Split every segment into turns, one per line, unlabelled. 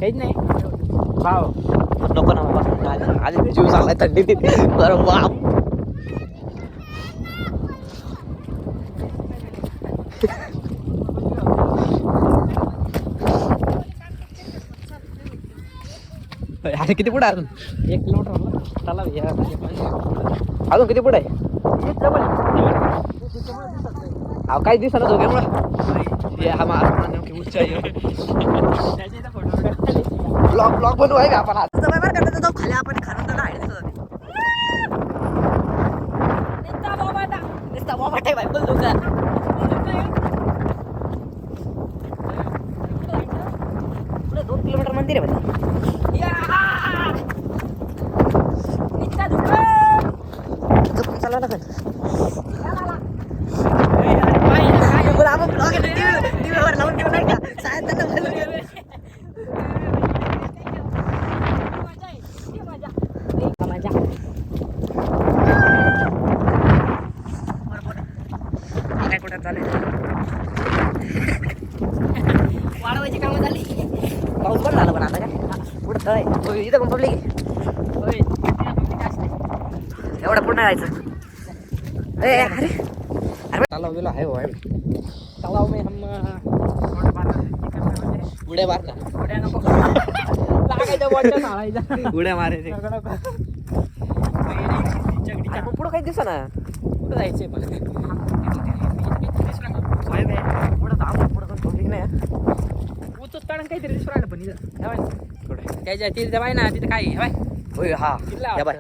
काहीच नाही भाव
नको ना बाबा आधी जीव चाललाय थंडीत बरं बाप अरे किती पुढे अजून
1 किलोमीटर चला
अजून किती पुढे आहे अहो काही दिसत ना झोक्यामुळं हा मार ब्लॉग ब्लॉग बनवू आहे का आपण आज जाऊ खाली आपण खाणं तर आहे नुसता बाबा बाय बोल दुकान पुढे 2 किलोमीटर मंदिर आहे जपून चालवा लागेल आपण ब्लॉग टीव्हीवर लावून देऊ नाही का शाळेत काय कुठं चालेल वाढवायची कामं झाली पाऊस पण झाला पण आता काय पुढं तळ इथं पण पब्लिक एवढं पुढं जायचं अरे अरे तालाव गेलो आहे भाई
तालाव में हम
उड्या मार ना
उड्या नको लागायचं बॉटल मारायचा
उड्या मारायचे
आपण
पुढं काही दिसा ना
कुठं जायचंय मला
पुढं थांब पुढं पब्लिक नाही
उचच काढून काहीतरी दिसून राहिलं पण इथं
कुठे
त्याच्या तिथं बाय ना तिथं काय बाय
होय हा
किल्ला
या बाय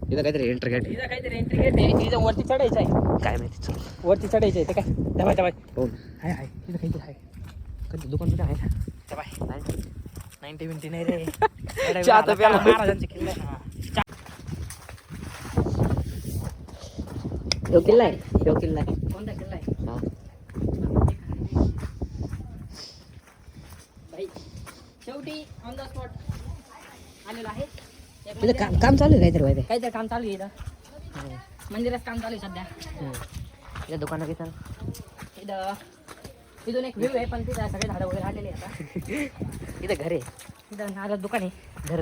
इथं काहीतरी एंट्री गेट
तिथं काहीतरी एंट्री गेट आहे तिथं वरती चढायचं आहे
काय माहिती चल
वरती चढायचं आहे ते काय दबाय दबाय
हो
आहे तिथं काहीतरी आहे
कधी दुकान कुठे आहे
दबाय 90 नाही रे
चहा तर प्यायला.
महाराजांचे किल्ले
ह्यो किल्ला आहे
कोणता किल्ला आहे
हा
भाई शेवटी ऑन द स्पॉट आलेला आहे
इथं काम चालू आहे काहीतरी माहिती
काहीतरी काम चालू आहे इथं मंदिरात काम चालू आहे सध्या
इथं दुकानं किती
इथं तिथून एक व्ह्यू आहे पण तिथं सगळे झाडं वगैरे आलेले आहे
इथं घर आहे
इथं नारळ दुकान आहे घर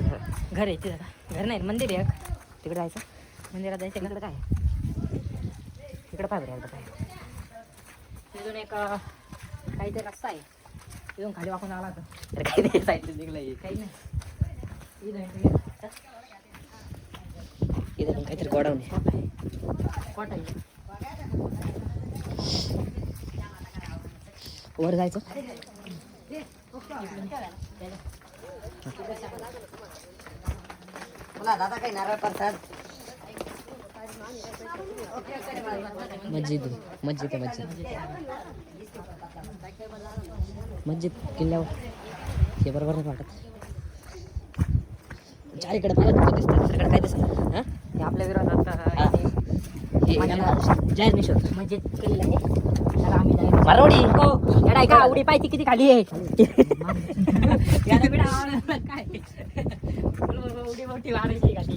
आहे तिथं घर नाही मंदिर आहे एक.
तिकडे जायचं
मंदिरात जायचं
तिकडे काय तिकडे पाय बरं काय
तिथून एक काहीतरी रस्ता आहे तिथून खाली वाकून आला तर
अरे काही नाही साईडला निघलं
काही नाही इथं entry आहे.
इथं पण काहीतरी गोडाऊन आहे
कोट आहे
वर जायचं दादा काही नारळ प्रसाद मस्जिद किल्ल्यावर हे बरोबर नाही वाटत चारीकडे मला दिसतं दुसरीकडे काय दिसत हां
हे आपल्या विरोधात
जाहीर निशोध
म्हणजे किल्ला आहे त्याला आम्ही जायचं
मारवडी
हो येडाय का उडी पाहिजे किती खाली आहे याला बिडा आवडलं काय उडी मोठी मारायची का ती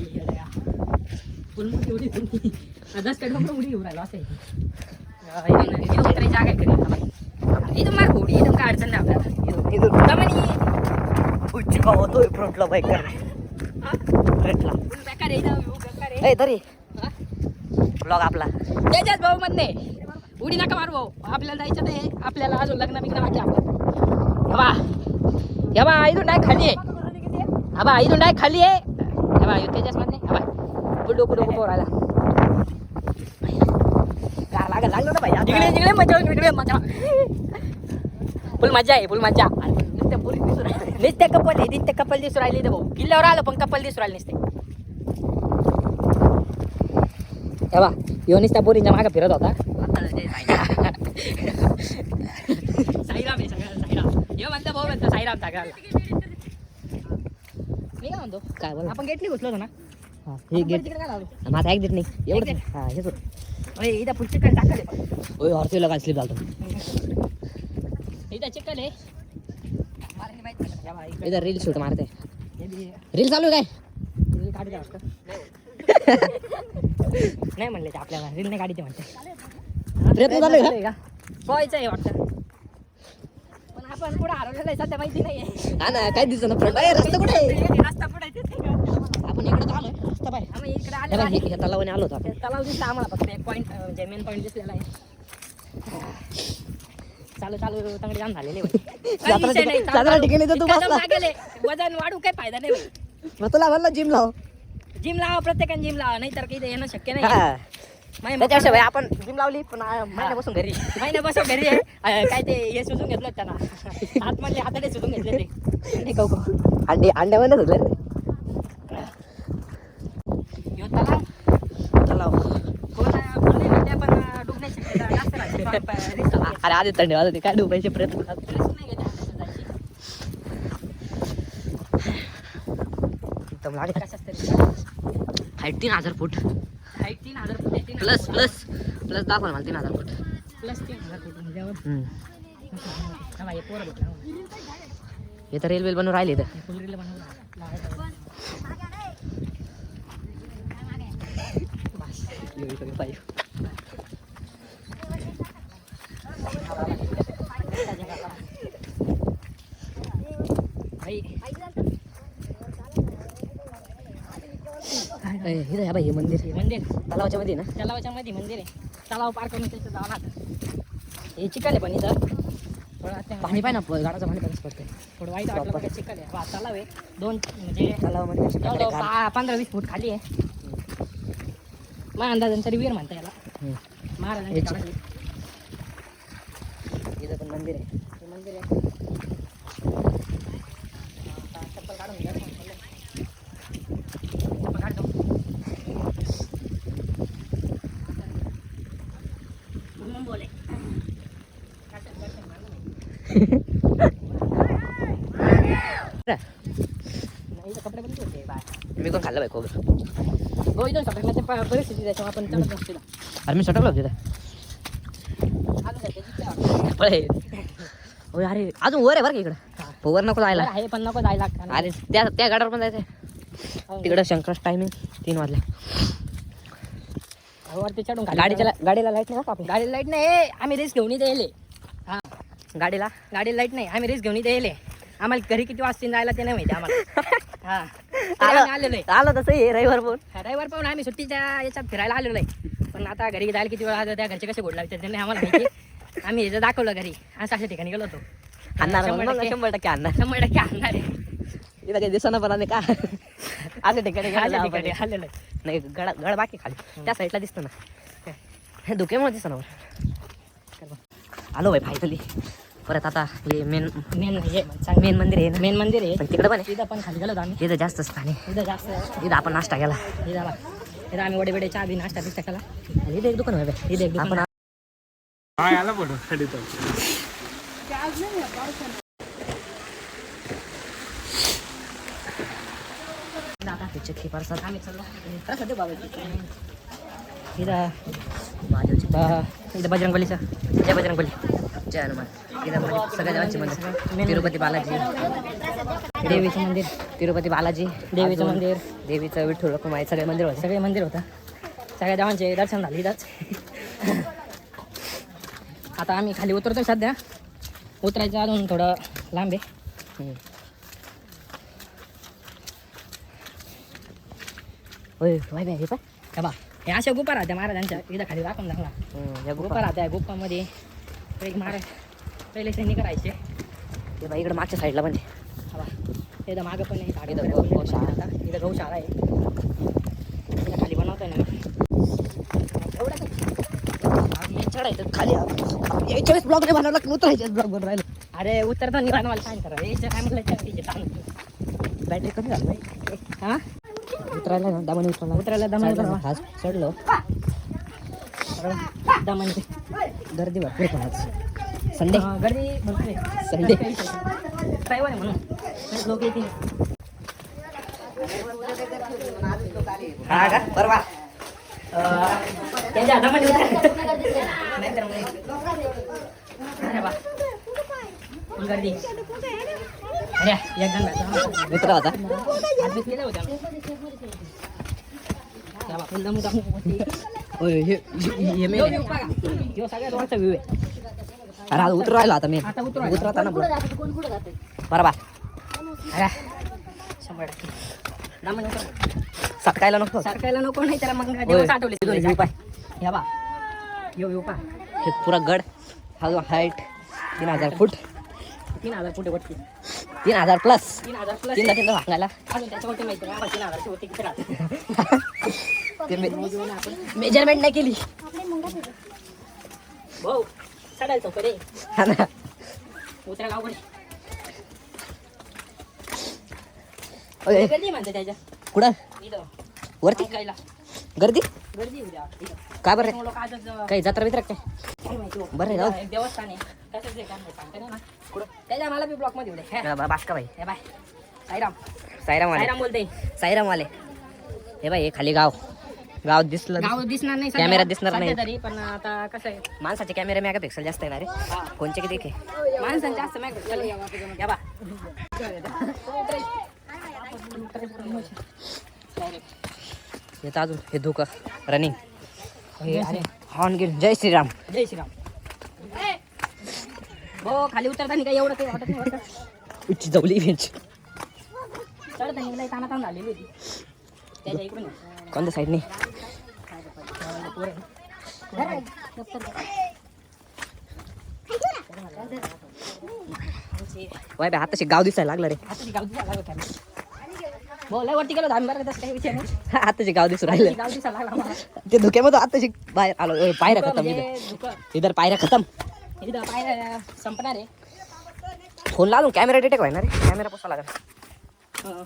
फुल मोठी उडी तुम्ही 10 कडून उडी घेऊन राहिलो असं इथून उतरायची जागा आहे कधी इथून मार उडी इथून काय अडचण नाही आपल्याला दमनी
उच्च का होतोय फ्रंटला बाईक कर फ्रंटला
बेकार आहे इथं बेकार आहे
ए तरी ब्लॉग आपला
त्याच्याच भाऊ म्हणणे उडी नका मारू भाऊ आपल्याला जायचं ते आपल्याला अजून लग्न बिग्न बाकी आपण हे बा इथून डाय खाली आहे हा बा इथून डाय खाली आहे हे बा त्याच्याच म्हणणे हा बा बुडो कुडो कुठं राहिला
लागलं ना भाई
जिकडे जिकडे मजा तिकडे मजा फुल मजा आहे फुल मजा नित्य कपल आहे नित्य कपल दिसू राहिली इथं भाऊ किल्ल्यावर आलं पण कपल दिसू राहिले नसते हे बा यो निस्त्या पोरींच्या मागे फिरत होता साईराम आहे सगळ्याला साईराम यो म्हणता भाऊ म्हणतो साईराम सगळ्याला मी काय म्हणतो
काय बोल
आपण गेटली घुसलो होतो ना
हे गेट
तिकडे काय लावलो
माझा एक देत नाही एवढं हा हेच
ओय इथं फुल चिकन टाकले
होय हॉर्सला काय स्लिप झालं
इथं चिकन आहे मारायला माहिती का भाई
इथं रील शूट मारते
हे बी
रील चालू आहे
रील काढते वाटतं नाही म्हणले ते आपल्याला रील नाही काढते म्हणते
प्रयत्न चालू आहे
का पोहायचं आहे वाटतं पण आपण पुढे हरवलेलं आहे सध्या माहिती नाहीये.
हा ना काय दिसत ना फ्रंट रस्ता कुठे आहे?
रस्ता पुढे आहे.
आपण इकडे आलोय रस्ता पाय
आम्ही इकडे आलेलो आहे.
ह्या तलावाने आलो होतो आपण.
तलाव दिसला आम्हाला फक्त एक पॉईंट म्हणजे मेन पॉईंट दिसलेला आहे. चालू चालू चांगले जाम झालेले
साधारण ठिकाणी तर तू बसला.
वजन वाढू काही फायदा नाही भाई.
मग तुला म्हणलं जिम लाव.
जिम लावा प्रत्येकाने जिम लावा नाही तर काही येणं शक्य नाही.
हा.
माहिती
त्याच्यापेक्षा भाई आपण जिम लावली पण महिन्यापासून घरी
महिन्यापासून घरी आहे. काय ते हे सुजून घेतलं त्यांना आतमधले हाताडे सुजून घेतले ते नाही खाऊ
अंड्यावर होतं
ह्यो तलाव
तलाव.
कोण विद्या पण डुबण्याची शक्यता जास्त राहते.
अरे आधी थंडी वाजते काय डुबायचे प्रयत्न करतात.
रिस्क नाही घेत हाताला जायची.
एकदम लागे
कशाच तरी
हाईट 3000 फूट
हाईट 3000 फूट आहे.
प्लस प्लस प्लस दाखवा मला 3000 फूट
प्लस 3000 फूट म्हणल्यावर हा भाई पोरं भेटला.
हे तर रेल्वे बनवून राहिले तर
फुलरीला बनवलं.
हे मंदिर
मंदिर
तलावाच्या मध्ये ना
तलावाच्या मध्ये मंदिर आहे. तलाव पार करून त्याचं जावं लागतं. हे चिखल आहे पण इथं थोडं
पाणी पाय ना गाडाचं पाणी पाणी पडतंय.
थोडं वाईट वाटलं बघा. चिखल आहे. वा तलाव आहे. दोन म्हणजे
तलावामध्ये
15-20 फूट खाली आहे. माझ्या अंदाजाने तरी वीर म्हणता याला महाराजांची काळातली.
इथं पण मंदिर आहे.
हे मंदिर आहे. आता चप्पल काढून घ्या. चप्पल काढतो. पूर्ण बोले. नाही इथं कपडे पण होते बाय.
मी कोण खाल्लं बाय खोबरं.
हो इथं सगळ्यांना परिस्थिती त्याच्यामुळे आपण चढत असतो.
अरे मी सटकलो तिथं अरे अजून वर आहे बरं का इकडं वर नको जायला
आहे पण नको जायला.
अरे त्या गाड्यावर पण जायचंय तिकडं शंकरच टायमिंग 3 वाजले.
वरती चढून
गाडीला लाईट नाही का आपली
गाडीला लाईट नाही. आम्ही रिस्क घेऊन इथे येले. हा
गाडीला
लाईट नाही. आम्ही रिस्क घेऊन इथे येले. आम्हाला घरी किती वाजता जायला ते नाही माहिती आम्हाला. हा आलेलो आहे.
आलो तसं हे रविवार पण
रविवार पाहून आम्ही सुट्टीच्या याच्यात फिरायला आलेलो आहे. पण आता घरी जायला किती वेळ त्या घरचे कसे गोड लागतात त्यांनी आम्हाला माहिती. आम्ही हे दाखवलं घरी असं अशा ठिकाणी गेलो होतो.
आणणार 100% आणणार
100% आणणार आहे.
इथं काही दिसना पण नाही का असं ठिकाणी
आलेलो आहे.
नाही गड बाकी खाली त्या साईडला दिसतं ना हे धुक्यामुळे दिसतं ना. आलो भाई फायनली परत. आता हे मेन मंदिर आहे ना.
मेन मंदिर आहे
पण तिकडे पण
तिथं पण खाली गेलो आम्ही.
इथं जास्त स्थान आहे.
इथं जास्त
इथं आपण नाश्ता केला.
इथं आम्ही वडे वडे चहा बी नाश्ता बिस्टा केला.
इथं एक दुकान आहे.
इथं एक दुकान.
आला फोटो
चक्की परसाद
आम्ही चाललो कसं देऊ बाबा. इथं बजरंगबलीचं जय बजरंगबली
जय हनुमान. इथं सगळ्या देवांचे मंदिर तिरुपती बालाजी
देवीचं मंदिर
तिरुपती बालाजी
देवीचं मंदिर
देवीचं विठ्ठल रखुमाई सगळे मंदिर होते.
सगळे मंदिर होतं. सगळ्या देवांचे दर्शन झाले इथंच. आता आम्ही खाली उतरतोय सध्या. उतरायचं अजून थोडं लांब आहे.
होय वाय बाय हे पाय
हे बा हे अशा गुफा राहत्या महाराजांच्या. इथं खाली दाखवून दाखला
या
गुफा राहत्या. गुफामध्ये एक महाराज पहिले सैनिक करायचे.
ते बाई इकडे मागच्या साईडला पण
हा बा इथं मागं पण आहे.
इथं गौशाळा.
आता इथं गौशाळा आहे. इथं खाली बनवतोय ना
चढायचं खाली याच्या वेळेस ब्लॉग नाही बनवला की उतरायच्याच ब्लॉग बनवून राहिलं.
अरे उतरतो निघाला मला काय करा याच्या काय म्हटलं
बॅटरी कमी झाली बाई.
हां
उतरायला ना दमाने
उतरायला दमाने
आज चढलो
दमाने
गर्दी भरपूर पण आज संडे
गर्दी भरपूर आहे.
संडे
रविवार आहे म्हणून लोक येतील.
हा का परवा
त्यांच्या हातामध्ये नाहीतर बा फुल गर्दी. अरे एकदम
मित्र होता
केलं होतं फुल दम
होय हे
सगळ्यात वरचा व्ह्यू आहे.
अरे आता उतरू राहिलो आता मी
आता उतरू राहिलो.
उतरताना
कुठं जाते कोण कुठं जाते
बरोबर
अरे 100%. दामन उतर.
सटकायला नको
सरकायला नको नाही त्याला मग
होय.
दिवस आठवले
इथून view पाय.
या बा येऊ पा
हे पुरा गड हा जो हाईट 3000 फूट
3000 फुटे वरती
3000 प्लस
3000 प्लस
तीनदा तीनदा सांगायला
अजून त्याच्यावरती माहिती नाही 3000 ची वरती किती राहते
ते मेजरमेंट नाही केली
भाऊ चढायला चौक रे
हा ना
उतरायला अवघड आहे.
ओय,
गर्दी म्हणते त्याच्या
कुठं
इथं
वरती
ऐकायला
गर्दी
गर्दी उद्या इथं
का बरं
लोक आजच
काही जत्रा बित्रा काय
काय माहिती हो.
बरं आहे, जाऊ दे.
एक देवस्थान आहे कसं जे काम सांगते ना कुठं त्याच्या मला बी ब्लॉक मध्ये उद्या
बास का भाई
हे बाय साईराम
साईराम आले
साईराम बोलते
साईराम आले हे बाई हे खाली गाव गाव दिसलं
गाव दिसणार नाही
कॅमेऱ्यात दिसणार
सध्या
नाही.
तरी पण आता कसं आहे
माणसाचे कॅमेरे मेगापिक्सल जास्त आहे ना रे कोणचे किती आहे
माणसांचे जास्त माहिती या बा
येतं अजून हे धोका रनिंग
अरे
हॉर्न गेल जय श्रीराम
जय श्रीराम हो खाली उतरताना काही एवढं काही वाटत नाही बरं का.
उच्ची जवली बेंच
चढताना लई ताना झालेली होती त्याच्या इकडून
कोणत्या साईडने वाय बे आताशी गाव दिसायला लागलं रे
आता गाव दिसायला लागला खाली. हो लय वरती गेलो आम्ही बरं तसं काही विषय नाही
आताशी गाव दिसू राहिलं
गाव दिसायला लागला आम्हाला.
ते धुक्यामध्ये आताशी बाहेर आलो पायऱ्या खतम
म्हणजे धुकं.
इधर पायऱ्या खतम
इथं पाय संपणार आहे
फोन लावून कॅमेरा डिटेक्ट व्हायना रे कॅमेरा पोसा लागला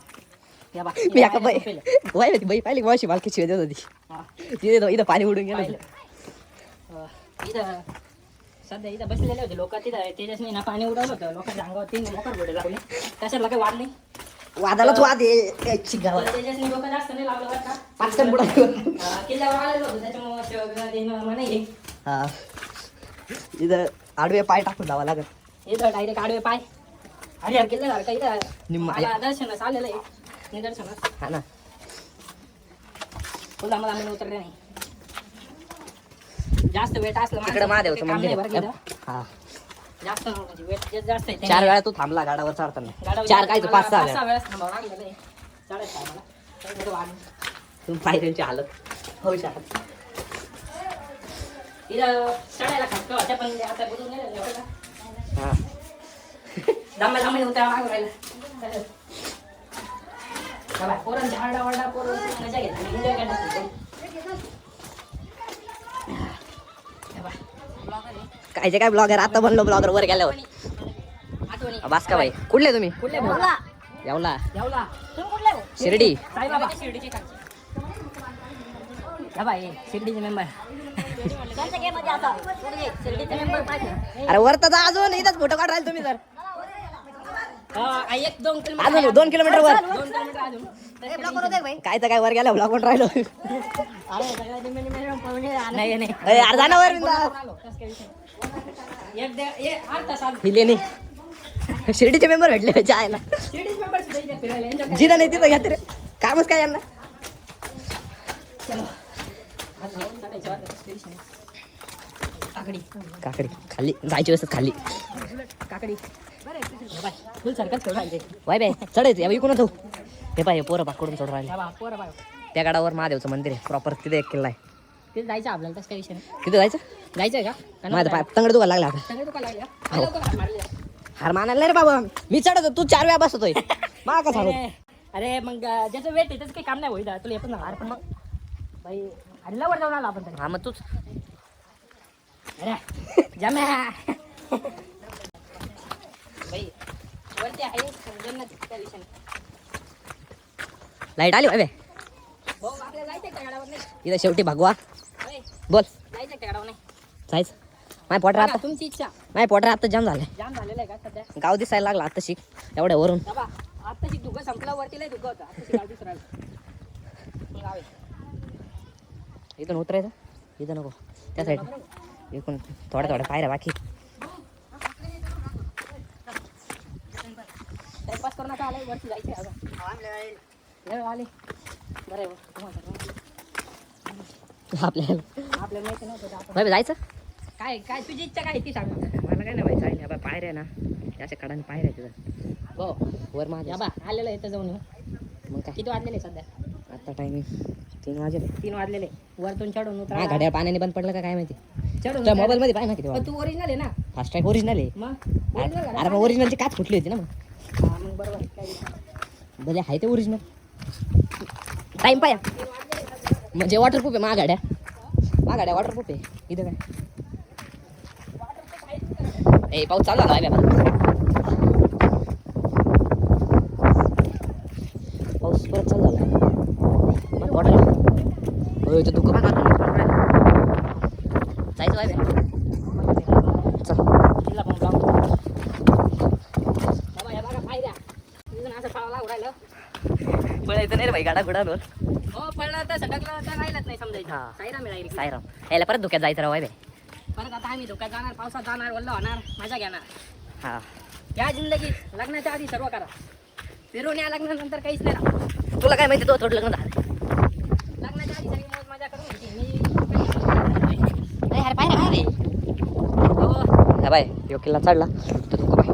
या बा
मी एका बाई वाय ती बाई पाहिली मावशी मालकी शिवाय देत होती
हा.
तिथे इथं पाणी उडून गेलं
पाहिलं. इथं सध्या इथं बसलेले होते लोक तिथं तेजसने ना पाणी उडवलं होतं लोकांच्या अंगावर 3 लोकर गोडे लावले त्याच्यातला काही वाद नाही
वादालाच वाद आहे गावात
तेजसने लोक जास्त नाही लावलं बरं का
पाचकन बुडा
किल्ल्यावर आलेलो होतो त्याच्यामुळे शिवग्रा देणं नाही
हा इथं आडवे पाय टाकून जावं लागत
इथं डायरेक्ट आडवे पाय अरे यार किल्ला झालं का इथं
निम्मा
मला दर्शनास आलेलं आहे निदर्शनास
हा ना
फुल आम्हाला आम्ही उतरले नाही जास्त वेट असलं
तिकडे महादेवचं
काम नाही
मंदिर
बरं
आहे.
का
हा
इथं. जास्त म्हणजे वेट जास्त आहे
4 वेळा तू थांबला गाडावर चढताना
गाडावर
4 काय 5-6
पाच-सहा
वेळा
वेळेस थांबावं लागलेलं आहे चढायचं आहे मला त्याच्यामुळे वाढलं.
तुम्ही पायऱ्यांची हालत होऊ शकत
इथं चढायला खटका होत्या पण ते आता बुजून गेलं एवढं का
हा
दम्मा उतरा मागं राहिलं चला, पोरांच्या आरडा पोरं मजा घेतली एन्जॉय करतात
कायचे काय ब्लॉगर आता बनलो ब्लॉगर वर गेल्यावर
आठवणी
बास का भाई कुठले तुम्ही
कुठले बोला
येवला
जेवला तुम्ही कुठले हो?
शिर्डी
साईबाबा शिर्डीचे या बाई शिर्डीचे मेंबर
त्यांच्या गेम मध्ये आता
शिर्डीचे मेंबर पाहिजे
अरे वर तर जा अजून इथंच फोटो काढ राहिले तुम्ही तर
1-2 किलोमीटर
अजून 2 किलोमीटर वर
2 किलोमीटर अजून
काय तर काय वर गेल्या ब्लॉग वर राहिलो
अरे सगळ्या नाही नाही
अरे अर्धा ना वर बिंदा हिले नाही शिर्डीचे मेंबर भेटले जायला जिना नाही तिथं घ्या रे कामच काय यांना
काकडी
काकडी खाली जायची व्यवस्था खाली
काकडी फुल सरकत ठेवून राहिले
वाय बाय चढायचं या इकडून तो हे पाय पोरं पाकडून चढ राहिले
पोरं बाय
त्या गडावर महादेवचं मंदिर आहे प्रॉपर तिथे एक किल्ला आहे
तिथे जायचं आपल्याला तसं काही विषय नाही
तिथे जायचं
जायचंय का
माझं पाय तंगड दुखायला लागला आता
सगळे दुकान लागले का? लवकर मारले.
हार मानायला नाही रे बाबा मी चढतो तू 4 वेळा बसतोय मा का सांगू
अरे मग ज्याचं वेट आहे त्याचं काही काम नाही होईल तुला येतं ना अरे पण मग बाई अरे लवकर जाऊन आला आपण तरी
हा मग तूच
अरे जम्या बाई वरती आहे जन्नत त्या दिशेने
लाईट आली बाय
भाऊ आपल्याला जायचंय त्या गाडावर नाही
इथं शेवटी भगवा
होय,
बोल
जायचंय त्या गाडावर नाही
जायचं माय पोटर आता
बघा, तुमची इच्छा
माय पोटर आता जाम झालंय
जाम झालेलं आहे का सध्या
गाव दिसायला लागला आता शिक एवढ्या वरून
बाबा आत्ताची धुकं संपला वरती लय धुकं होतं आत्ताची गाव दुसरं आलं. गाव आहे.
इथून उतरायचं इथं नको त्या साईड इकडून थोड्या पायऱ्या बाकी
टाइमपास करून आता आलाय वरती जायचंय अगं वेळ आली बरं आहे बघ, तुम्हाला
आपल्याला
आपल्याला माहिती नव्हतं तर आपण
बाय जायचं
काय काय तुझी इच्छा काय आहे ती सांग मला.
त्याला काय नाही माहिती आहे बा पायऱ्या ना त्याच्या कडाने पायऱ्या तिथं
हो
वर माझ्या
या बा आलेलं इथं जाऊन येऊ.
मग काय
किती वाजलेले सध्या
आता टायमिंग 3 वाजले
3 वाजलेले वरतून चढून
हा
उतरा
घड्याळ पाण्याने बंद पडलं का काय माहिती
चढून
तुझ्या मोबाईल मध्ये पाय ना किती
पण तू ओरिजिनल आहे ना
फास्ट ट्रॅक ओरिजिनल आहे
मग original घाला.
अरे मग ओरिजिनलची काच फुटली होती ना मग
हा, मग बरोबर आहे. काही विषय नाही.
भले आहे ते ओरिजिनल टाइम पाया म्हणजे वॉटरप्रूफ आहे मागाड्या वॉटरप्रूफ आहे इथं काय ए पाऊस चालू झाला आहे बाबा पाऊस परत चालू झाला मग वॉटर होय ते दुःख बघा जायचं आहे बे. चल
तिला पण लावून. बाबा, या बघा पायऱ्या. इथून असं पळावं लागू राहिलं.
पळायचं नाही रे भाई गाडा गुडावर
हो पडलं तर सटकलं तर राहिलंच नाही समजायचं
हा.
साईराम आहे direct.
सायराम यायला परत धुक्यात जायचं राव आहे बे
परत आता आम्ही धोक्यात जाणार पावसात जाणार वल्ल होणार मजा घेणार
हा
या जिंदगीत लग्नाच्या आधी सर्व करा फिरून या लग्नानंतर काहीच नाही राहत.
तुला काय माहिती तो थोडं लग्न झालं
लग्नाच्या आधी सगळी मौज मजा करून घ्यायची मी
अरे अरे पाय रे
हो
हा बाय यो किल्ला चढला तर तू बाय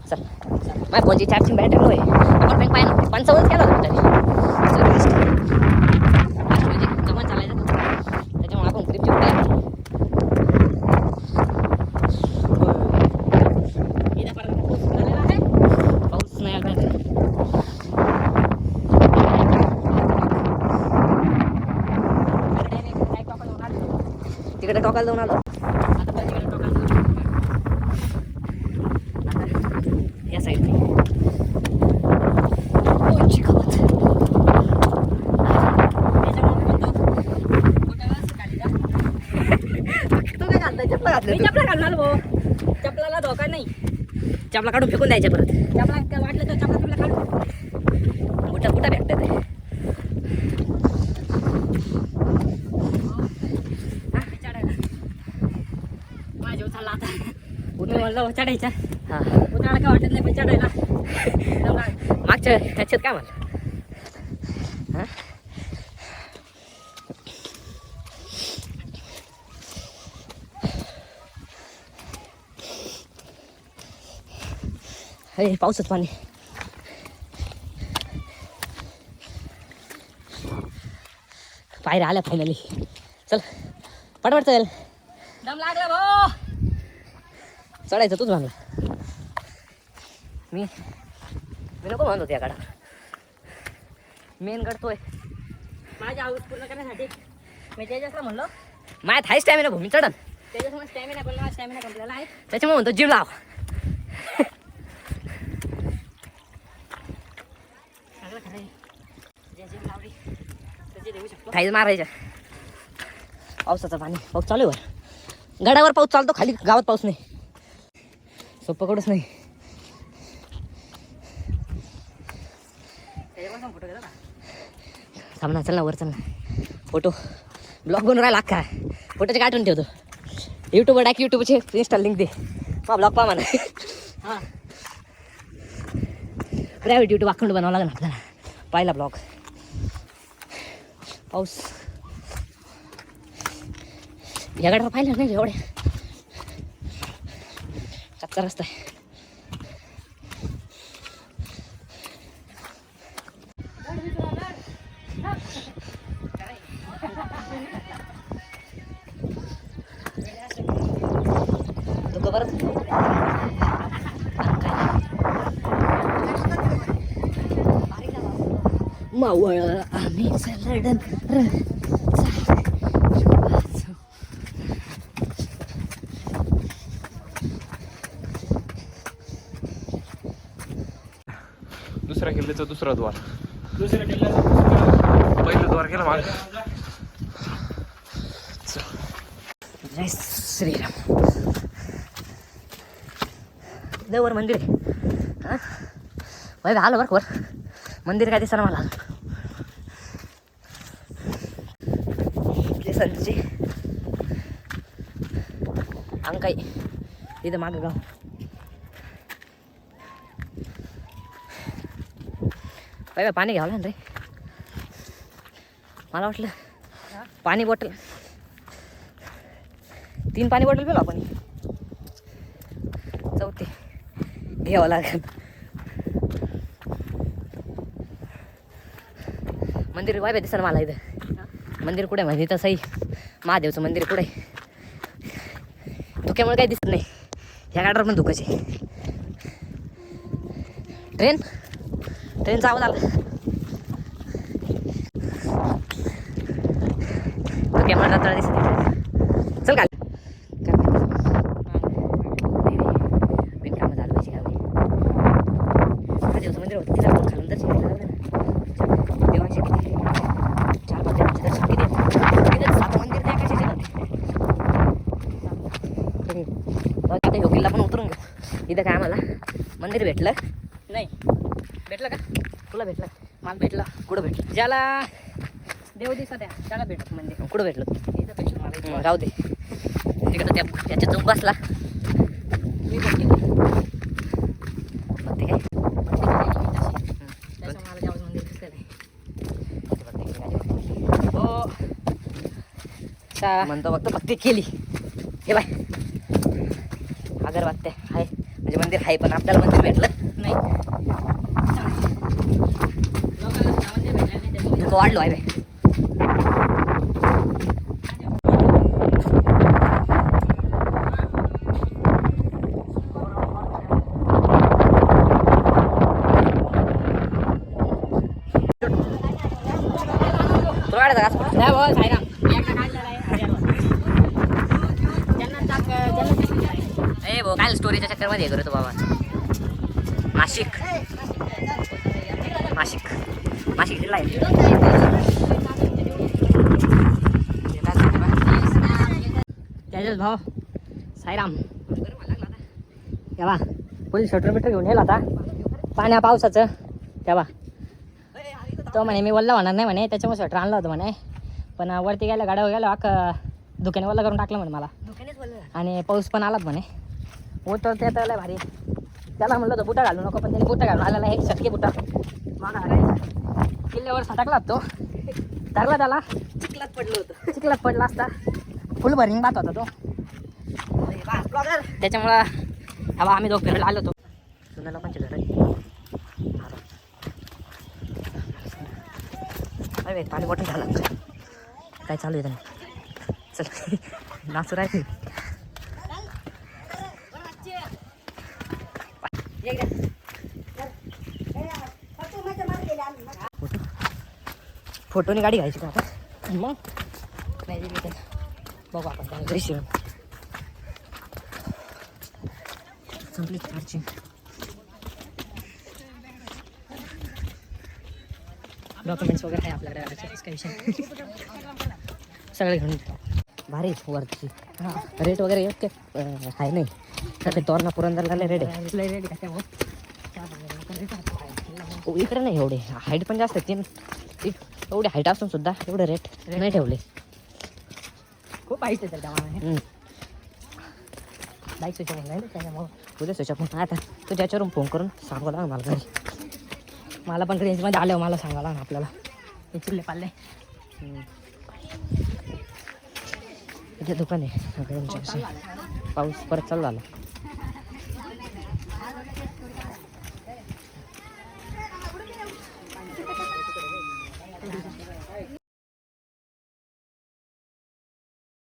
चल माझ्या फोनची चार्जिंग बॅटरी लो आहे आपण बँक पाय ना 55 केला होता म्हणजे जमा चालायचं त्याच्यामुळे आपण ग्रिपची कुठे
इथं परत पाऊस झालेला आहे
पाऊस नाही आला पाहिजे
काय टोकाला होणार
तिकडे टोकाला जाऊन आलो
आता परत इकडे टोकाला जाऊ.
या साईडने
त्याच्यामुळे म्हणतो बोटालाच खाली जा.
तू काय घालताय चपला
मी
घातलं
चपला घालणार भाऊ चपलाला धोका नाही
चपला काढून फेकून द्यायच्या परत
चपला काय वाटलं तर चपला तुला काढू
कुठं कुठं भेटतं ते
चढायला माझ्या चालला आता उन्हा म्हणलं चढायचा
हा
उन्हाळा काय वाटत नाही पण चढायला जमणार.
मागच्या ह्याच्यात काय म्हणलं हा अरे पावसात पाणी पायऱ्या आल्या फायनली चल पटपट चल
दम लागला भाऊ
चढायचं तूच म्हणला मी नको म्हणत होते या गाडा मेन गड तोय
माझ्या हाऊस पूर्ण करण्यासाठी मी तेजसला म्हणलो
माझ्यात हाय स्टॅमिना भूमी चढन
तेजसमध्ये स्टॅमिना पण माझा स्टॅमिना कंप्लीट आहे
त्याच्यामुळे म्हणतो जिम लाव
सगळं खरं आहे जे जिम लावली त्याची देऊ शकतो
थाईज मारायच्या पावसाचं पाणी पाऊस चालू आहे वर गडावर पाऊस चालतो खाली गावात पाऊस नाही सोपं कडूच नाही
त्याच्यापासून फोटो घेतो का
थांब ना चल ना वर चल ना फोटो ब्लॉग बनवून राहिला अख्खा फोटोचे काढून ठेवतो यूट्यूबवर टाक यूट्यूबचे इंस्टा लिंक दे मग ब्लॉग पहा म्हणा
हां
प्रायव्हेट यूट्यूब अकाउंट बनावं लागेल आपल्याला पाहिला ब्लॉग पाऊस या गाड्यावर पाहिलं नाही एवढ्या कच्चा रस्ता आहे तो बरं मावळ आम्ही लढन
दुसऱ्या किल्ल्याचं दुसरा द्वार पहिलं द्वार केलं माग
जय श्रीराम देवर मंदिर आहे हां वय आलं बरं वर मंदिर काय दिसणार मला संतची अंकाई तिथं मागं गाव बाय पाणी घ्यावं ना रे मला वाटलं पाणी बॉटल 3 पाणी बॉटल पेलो आपण. चौथी घ्यावं लागेल. मंदिर वाय दिसणार मला इथं. मंदिर कुठे माहिती तसंही महादेवचं मंदिर कुठे धुक्यामुळे काही दिसत नाही. ह्या गाड्यावर पण धुकाचे. ट्रेनचा आवाज आला. धुक्यामुळे रताळा दिसत नाही. चल काल बिनकामं झालं पाहिजे गावी. महादेवचं मंदिर होतं तिला पण खालून दर्शन घ्यायला लागलं ना. देवांचे किती 4-5 देवांचे दर्शन किती तिथे 7 मंदिर त्या कशाचे आता ह्यो किल्ला पण उतरून घेऊ. इथं काय आम्हाला मंदिर भेटलं
नाही भेटलं का?
तुला भेटलं
मला भेटलं.
कुठं भेटलं
ज्याला देव दिसत आहे त्याला भेटत म्हणजे
कुठं भेटलं
इथं भेटलं मला इथं.
राहू दे तिकडं त्याच्यात जाऊन बसला
मी भेटली
मग ते काय
त्याचं मला देवाचं मंदिर दिसलं नाही. हो
म्हणतो फक्त भक्ती केली. हे बाय अगरबत्त्या आहे म्हणजे मंदिर आहे पण आपल्याला मंदिर भेटलं
नाही लोकांना मंदिर भेटलं नाही त्याच्यामुळे
धुकं वाढलो आहे बाय. तुला वाटतं का असं?
नाही भाऊ साईराम मी एकदा काढलेला आहे हरियाणवर.
ए भाऊ काय स्टोरीच्या चक्करमध्ये हे करतो बाबा. नाशिक जिल्हा आहे.
त्याच्याच भाऊ साईराम तेव्हा पोलीस शटर घेऊन येईल आता पाण्या पावसाचं. तेव्हा तो म्हणे मी वल्ला होणार नाही म्हणे त्याच्यामुळे स्वेटर आणलं होतं म्हणे. पण वरती गेल्या गाड्यावर गेलो दुकाने वल्ला करून टाकलं म्हणे मला. आणि पाऊस पण आलाच म्हणे. तर ते त्याला भारी त्याला म्हणलं होतं बुटा घालू नको पण त्याने बुटा घालून आलेला एक शटके बुटा मागा किल्ल्यावर सटकला तो. धरला त्याला चिखलात पडला असता. फुल भरिंग बात होता तो. त्याच्यामुळं हवा आम्ही दोघं फिरायला आलो होतो.
जुन्या लोकांचे घर आहे. पाणी बॉटल झालं काय चालू आहे त्यांनी. चल नाचू राहायचं. फोटोने गाडी घ्यायची का आपण.
मग नाही दिली बघू आपण त्याला
दृश्य संपली चार्जिंग.
डॉक्युमेंट्स वगैरे आहे आपल्याकडे काही विषय सगळे घेऊन
भारी वरची रेट वगैरे येत काय आहे नाही तर तोरणा पुरंदरला रेट आहे.
रेडी का
इकडे नाही एवढे हाईट पण जास्त आहे. एवढे हाईट असून सुद्धा एवढे रेट नाही ठेवले.
खूप पाहिजे त्याच्या त्यामुळे बाईक स्विच ऑफ नाही त्याच्यामुळं
उद्या स्विच ऑफ आता तू त्याच्यावरून फोन करून सांगावं लागेल मला घरी.
मला पण रेंजमध्ये आल्यावर मला सांगायला ना आपल्याला हे चिल्ले पाल्ले.
इथे दुकान आहे. पाऊस परत चालू झाला.